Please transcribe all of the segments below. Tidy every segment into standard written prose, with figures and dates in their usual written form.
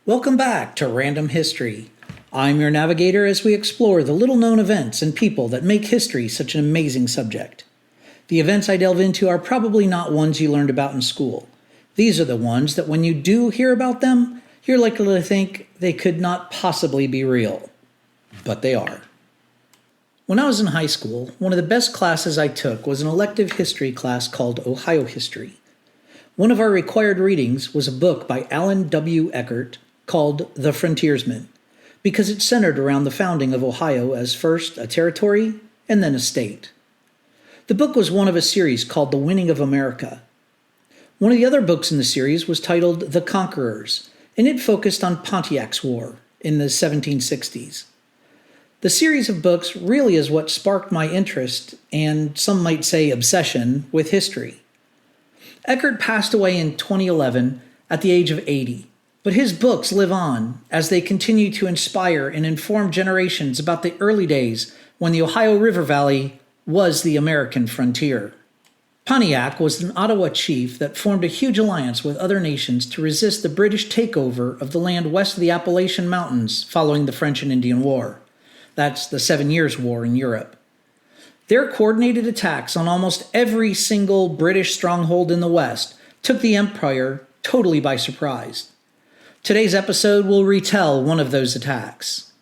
Welcome back to Random History. I'm your navigator as we explore the little-known events and people that make history such an amazing subject. The events I delve into are probably not ones you learned about in school. These are the ones that when you do hear about them, you're likely to think they could not possibly be real. But they are. When I was in high school, one of the best classes I took was an elective history class called Ohio History. One of our required readings was a book by Allan W Eckert called The Frontiersman, because it centered around the founding of Ohio as first a territory and then a state. The book was one of a series called The Winning of America. One of the other books in the series was titled The Conquerors, and it focused on Pontiac's War in the 1760s. The series of books really is what sparked my interest, and some might say obsession, with history. Eckert passed away in 2011 at the age of 80, but his books live on as they continue to inspire and inform generations about the early days when the Ohio River Valley was the American frontier. Pontiac was an Ottawa chief that formed a huge alliance with other nations to resist the British takeover of the land west of the Appalachian Mountains following the French and Indian War. That's the 7 Years' War in Europe. Their coordinated attacks on almost every single British stronghold in the West took the empire totally by surprise. Today's episode will retell one of those attacks.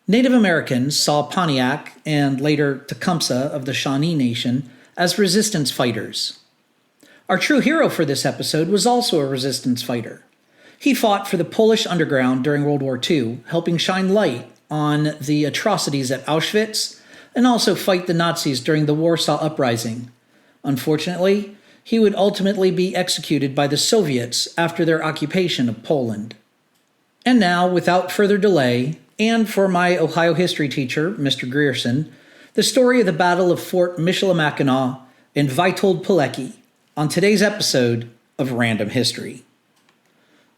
Native Americans saw Pontiac, and later Tecumseh of the Shawnee Nation, as resistance fighters. Our true hero for this episode was also a resistance fighter. He fought for the Polish underground during World War II, helping shine light on the atrocities at Auschwitz, and also fight the Nazis during the Warsaw Uprising. Unfortunately, he would ultimately be executed by the Soviets after their occupation of Poland. And now, without further delay, and for my Ohio history teacher, Mr. Grierson, the story of the Battle of Fort Michilimackinac and Witold Pilecki on today's episode of Random History.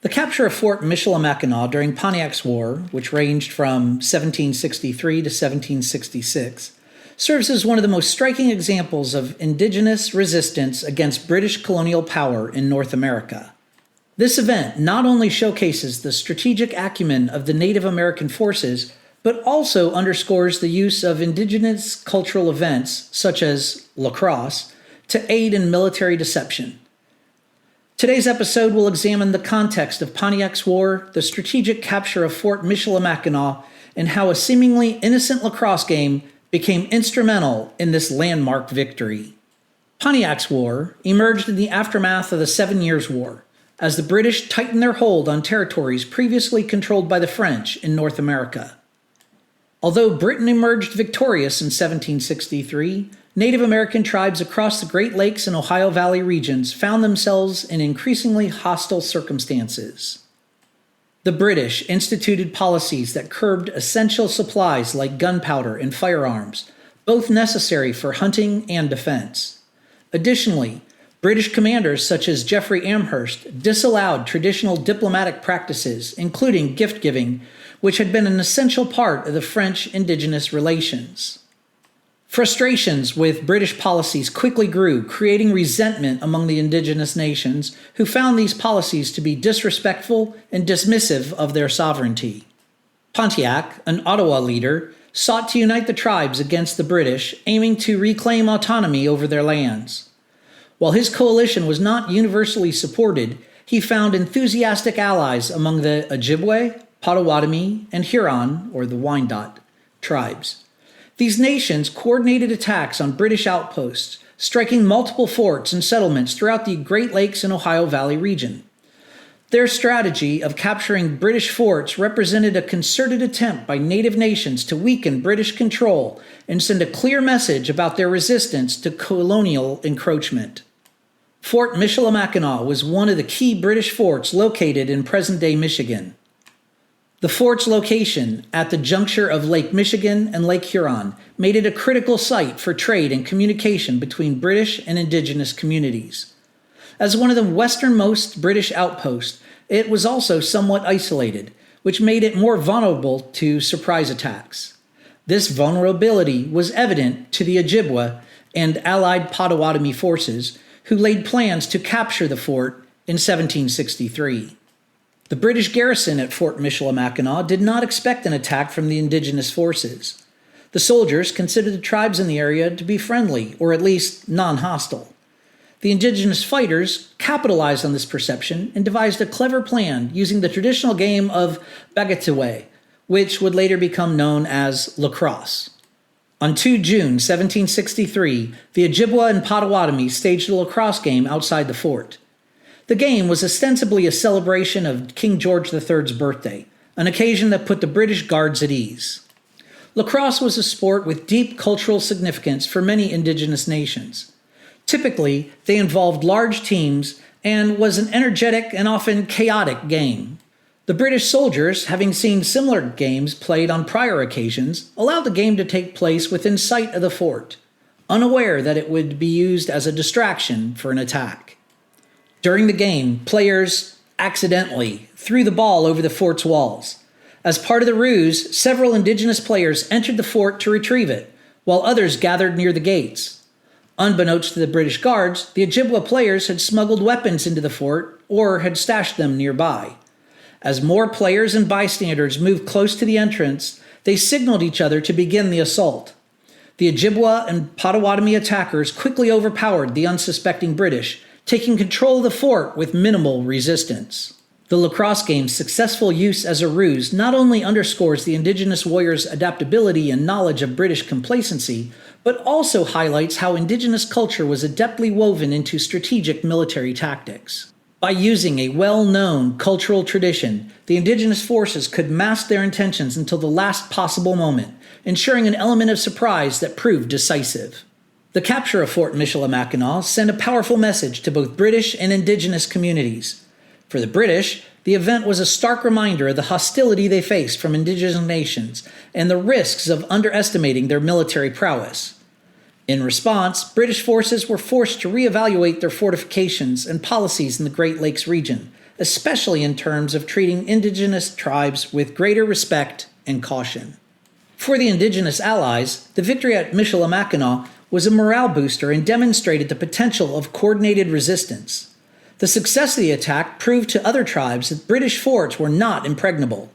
The capture of Fort Michilimackinac during Pontiac's War, which ranged from 1763 to 1766, serves as one of the most striking examples of indigenous resistance against British colonial power in North America. This event not only showcases the strategic acumen of the Native American forces, but also underscores the use of indigenous cultural events, such as lacrosse, to aid in military deception. Today's episode will examine the context of Pontiac's War, the strategic capture of Fort Michilimackinac, and how a seemingly innocent lacrosse game became instrumental in this landmark victory. Pontiac's War emerged in the aftermath of the 7 Years' War, as the British tightened their hold on territories previously controlled by the French in North America. Although Britain emerged victorious in 1763, Native American tribes across the Great Lakes and Ohio Valley regions found themselves in increasingly hostile circumstances. The British instituted policies that curbed essential supplies like gunpowder and firearms, both necessary for hunting and defense. Additionally, British commanders such as Geoffrey Amherst disallowed traditional diplomatic practices, including gift-giving, which had been an essential part of the French indigenous relations. Frustrations with British policies quickly grew, creating resentment among the indigenous nations who found these policies to be disrespectful and dismissive of their sovereignty. Pontiac, an Ottawa leader, sought to unite the tribes against the British, aiming to reclaim autonomy over their lands. While his coalition was not universally supported, he found enthusiastic allies among the Ojibwe, Potawatomi, and Huron, or the Wyandot, tribes. These nations coordinated attacks on British outposts, striking multiple forts and settlements throughout the Great Lakes and Ohio Valley region. Their strategy of capturing British forts represented a concerted attempt by native nations to weaken British control and send a clear message about their resistance to colonial encroachment. Fort Michilimackinac was one of the key British forts located in present-day Michigan. The fort's location at the juncture of Lake Michigan and Lake Huron made it a critical site for trade and communication between British and indigenous communities. As one of the westernmost British outposts, it was also somewhat isolated, which made it more vulnerable to surprise attacks. This vulnerability was evident to the Ojibwe and allied Potawatomi forces, who laid plans to capture the fort in 1763. The British garrison at Fort Michilimackinac did not expect an attack from the indigenous forces. The soldiers considered the tribes in the area to be friendly, or at least non-hostile. The indigenous fighters capitalized on this perception and devised a clever plan using the traditional game of bagatelle, which would later become known as lacrosse. On 2 June 1763, the Ojibwa and Potawatomi staged a lacrosse game outside the fort. The game was ostensibly a celebration of King George III's birthday, an occasion that put the British guards at ease. Lacrosse was a sport with deep cultural significance for many indigenous nations. Typically, they involved large teams and was an energetic and often chaotic game. The British soldiers, having seen similar games played on prior occasions, allowed the game to take place within sight of the fort, unaware that it would be used as a distraction for an attack. During the game, players accidentally threw the ball over the fort's walls. As part of the ruse, several indigenous players entered the fort to retrieve it, while others gathered near the gates. Unbeknownst to the British guards, the Ojibwa players had smuggled weapons into the fort or had stashed them nearby. As more players and bystanders moved close to the entrance, they signaled each other to begin the assault. The Ojibwa and Potawatomi attackers quickly overpowered the unsuspecting British, taking control of the fort with minimal resistance. The lacrosse game's successful use as a ruse not only underscores the indigenous warriors' adaptability and knowledge of British complacency, but also highlights how indigenous culture was adeptly woven into strategic military tactics. By using a well-known cultural tradition, the indigenous forces could mask their intentions until the last possible moment, ensuring an element of surprise that proved decisive. The capture of Fort Michilimackinac sent a powerful message to both British and indigenous communities. For the British, the event was a stark reminder of the hostility they faced from indigenous nations and the risks of underestimating their military prowess. In response, British forces were forced to reevaluate their fortifications and policies in the Great Lakes region, especially in terms of treating indigenous tribes with greater respect and caution. For the indigenous allies, the victory at Michilimackinac was a morale booster and demonstrated the potential of coordinated resistance. The success of the attack proved to other tribes that British forts were not impregnable.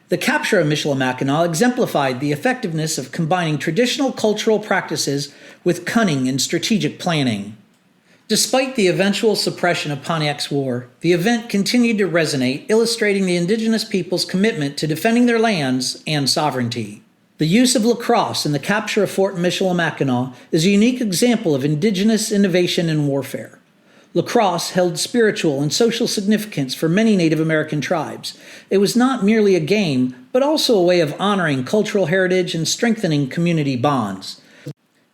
The capture of Michilimackinac exemplified the effectiveness of combining traditional cultural practices with cunning and strategic planning. Despite the eventual suppression of Pontiac's war, the event continued to resonate, illustrating the indigenous people's commitment to defending their lands and sovereignty. The use of lacrosse in the capture of Fort Michilimackinac is a unique example of indigenous innovation in warfare. Lacrosse held spiritual and social significance for many Native American tribes. It was not merely a game, but also a way of honoring cultural heritage and strengthening community bonds.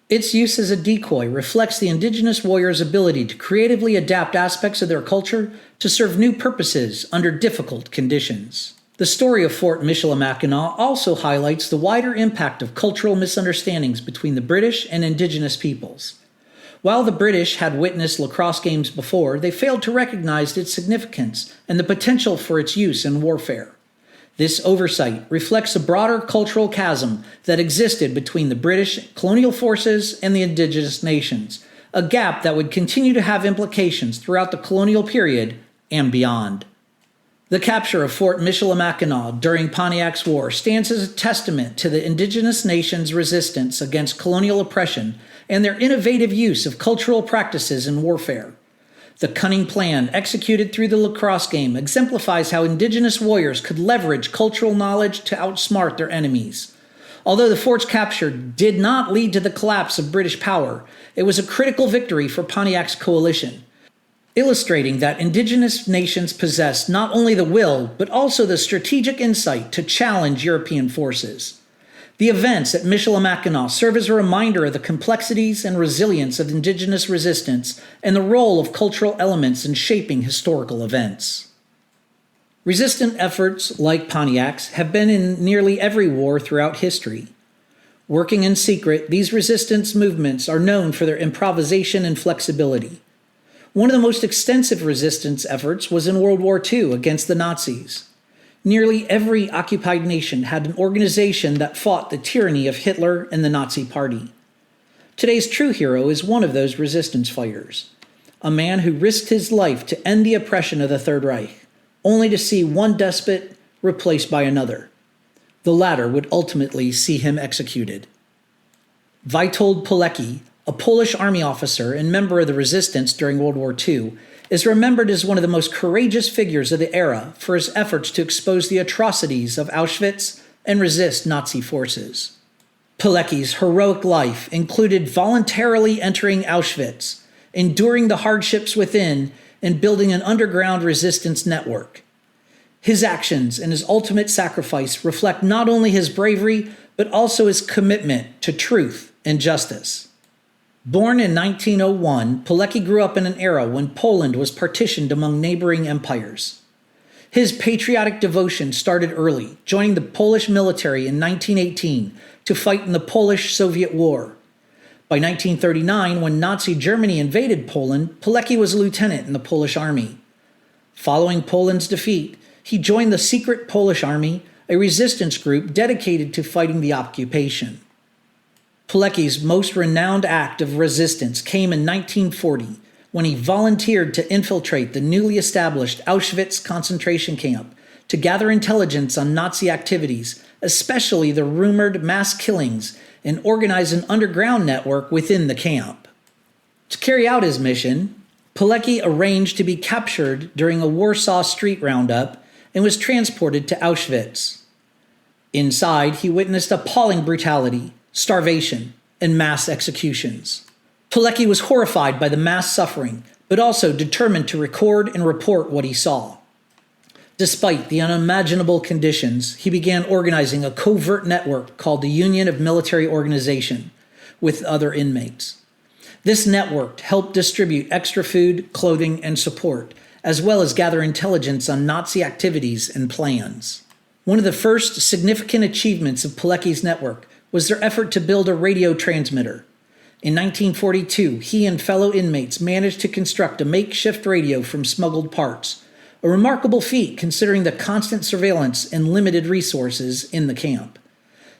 Its use as a decoy reflects the indigenous warriors' ability to creatively adapt aspects of their culture to serve new purposes under difficult conditions. The story of Fort Michilimackinac also highlights the wider impact of cultural misunderstandings between the British and indigenous peoples. While the British had witnessed lacrosse games before, they failed to recognize its significance and the potential for its use in warfare. This oversight reflects a broader cultural chasm that existed between the British colonial forces and the indigenous nations, a gap that would continue to have implications throughout the colonial period and beyond. The capture of Fort Michilimackinac during Pontiac's War stands as a testament to the indigenous nations' resistance against colonial oppression and their innovative use of cultural practices in warfare. The cunning plan executed through the lacrosse game exemplifies how indigenous warriors could leverage cultural knowledge to outsmart their enemies. Although the fort's capture did not lead to the collapse of British power, it was a critical victory for Pontiac's coalition, illustrating that indigenous nations possessed not only the will, but also the strategic insight to challenge European forces. The events at Michilimackinac serve as a reminder of the complexities and resilience of indigenous resistance and the role of cultural elements in shaping historical events. Resistant efforts like Pontiac's have been in nearly every war throughout history. Working in secret, these resistance movements are known for their improvisation and flexibility. One of the most extensive resistance efforts was in World War II against the Nazis. Nearly every occupied nation had an organization that fought the tyranny of Hitler and the Nazi Party. Today's true hero is one of those resistance fighters, a man who risked his life to end the oppression of the Third Reich. only to see one despot replaced by another. The latter would ultimately see him executed. Witold Pilecki, a Polish army officer and member of the resistance during World War II, is remembered as one of the most courageous figures of the era for his efforts to expose the atrocities of Auschwitz and resist Nazi forces. Pilecki's heroic life included voluntarily entering Auschwitz, enduring the hardships within, and building an underground resistance network. His actions and his ultimate sacrifice reflect not only his bravery, but also his commitment to truth and justice. Born in 1901, Pilecki grew up in an era when Poland was partitioned among neighboring empires. His patriotic devotion started early, joining the Polish military in 1918 to fight in the Polish-Soviet War. By 1939, when Nazi Germany invaded Poland, Pilecki was a lieutenant in the Polish army. Following Poland's defeat, he joined the secret Polish army, a resistance group dedicated to fighting the occupation. Pilecki's most renowned act of resistance came in 1940, when he volunteered to infiltrate the newly established Auschwitz concentration camp to gather intelligence on Nazi activities, especially the rumored mass killings, and organize an underground network within the camp. To carry out his mission, Pilecki arranged to be captured during a Warsaw street roundup and was transported to Auschwitz. Inside, he witnessed appalling brutality, starvation, and mass executions. Pilecki was horrified by the mass suffering, but also determined to record and report what he saw. Despite the unimaginable conditions, he began organizing a covert network called the Union of Military Organization with other inmates. This network helped distribute extra food, clothing, and support, as well as gather intelligence on Nazi activities and plans. One of the first significant achievements of Pilecki's network was their effort to build a radio transmitter. In 1942, he and fellow inmates managed to construct a makeshift radio from smuggled parts, a remarkable feat considering the constant surveillance and limited resources in the camp.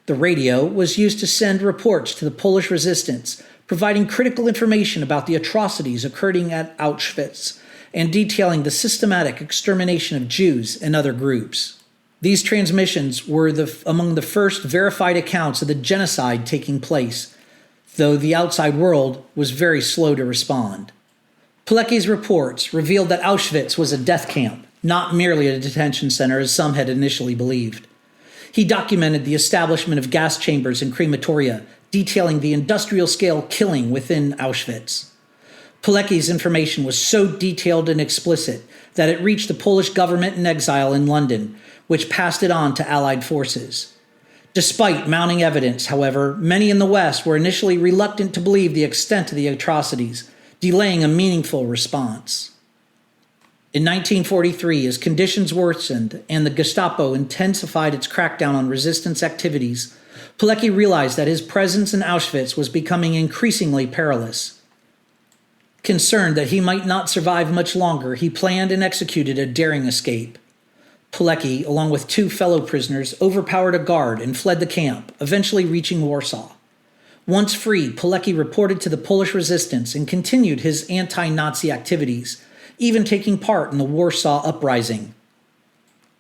The radio was used to send reports to the Polish resistance, providing critical information about the atrocities occurring at Auschwitz and detailing the systematic extermination of Jews and other groups. These transmissions were among the first verified accounts of the genocide taking place, though the outside world was very slow to respond. Pilecki's reports revealed that Auschwitz was a death camp, not merely a detention center as some had initially believed. He documented the establishment of gas chambers and crematoria, detailing the industrial-scale killing within Auschwitz. Pilecki's information was so detailed and explicit that it reached the Polish government in exile in London, which passed it on to Allied forces. Despite mounting evidence, however, many in the West were initially reluctant to believe the extent of the atrocities, delaying a meaningful response. In 1943, as conditions worsened and the Gestapo intensified its crackdown on resistance activities, Pilecki realized that his presence in Auschwitz was becoming increasingly perilous. Concerned that he might not survive much longer, he planned and executed a daring escape. Pilecki, along with 2 fellow prisoners, overpowered a guard and fled the camp, eventually reaching Warsaw. Once free, Pilecki reported to the Polish resistance and continued his anti-Nazi activities, even taking part in the Warsaw Uprising.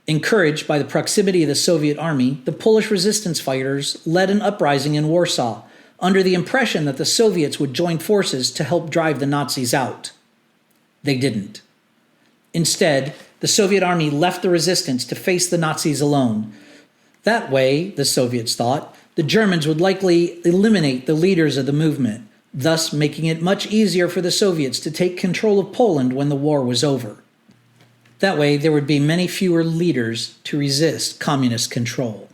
Encouraged by the proximity of the Soviet army, the Polish resistance fighters led an uprising in Warsaw, under the impression that the Soviets would join forces to help drive the Nazis out. They didn't. Instead, the Soviet army left the resistance to face the Nazis alone. That way, the Soviets thought, the Germans would likely eliminate the leaders of the movement, thus making it much easier for the Soviets to take control of Poland when the war was over. That way, there would be many fewer leaders to resist communist control.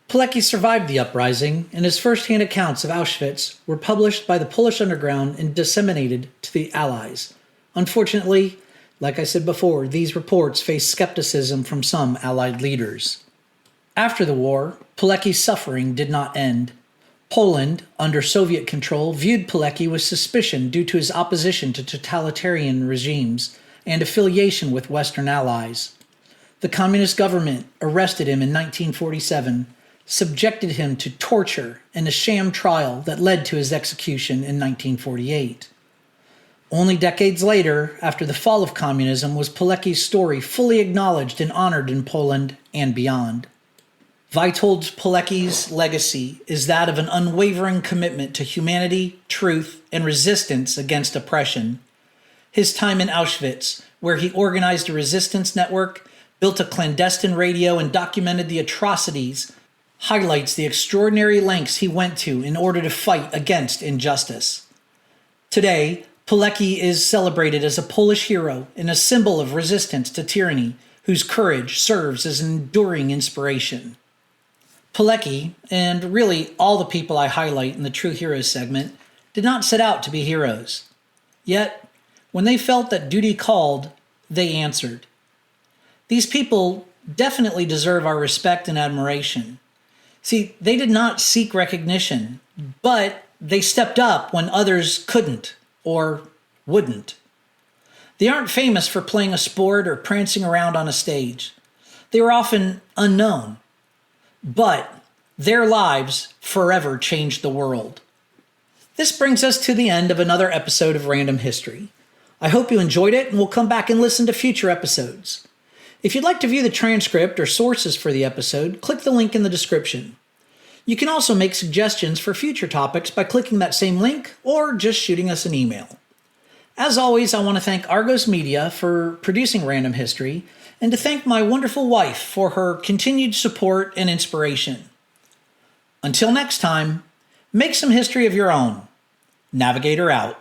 Pilecki survived the uprising, and his first-hand accounts of Auschwitz were published by the Polish underground and disseminated to the Allies. Unfortunately, like I said before, these reports faced skepticism from some Allied leaders. After the war, Pilecki's suffering did not end. Poland, under Soviet control, viewed Pilecki with suspicion due to his opposition to totalitarian regimes and affiliation with Western allies. The communist government arrested him in 1947, subjected him to torture and a sham trial that led to his execution in 1948. Only decades later, after the fall of communism, was Pilecki's story fully acknowledged and honored in Poland and beyond. Witold Pilecki's legacy is that of an unwavering commitment to humanity, truth, and resistance against oppression. His time in Auschwitz, where he organized a resistance network, built a clandestine radio, and documented the atrocities, highlights the extraordinary lengths he went to in order to fight against injustice. Today, Pilecki is celebrated as a Polish hero and a symbol of resistance to tyranny, whose courage serves as an enduring inspiration. Pilecki, and really all the people I highlight in the True Heroes segment, did not set out to be heroes. Yet, when they felt that duty called, they answered. These people definitely deserve our respect and admiration. See, they did not seek recognition, but they stepped up when others couldn't or wouldn't. They aren't famous for playing a sport or prancing around on a stage. They were often unknown, but their lives forever changed the world. This brings us to the end of another episode of Random History. I hope you enjoyed it and will come back and listen to future episodes. If you'd like to view the transcript or sources for the episode, click the link in the description. You can also make suggestions for future topics by clicking that same link or just shooting us an email. As always, I want to thank Argos Media for producing Random History and to thank my wonderful wife for her continued support and inspiration. Until next time, make some history of your own. Navigator out.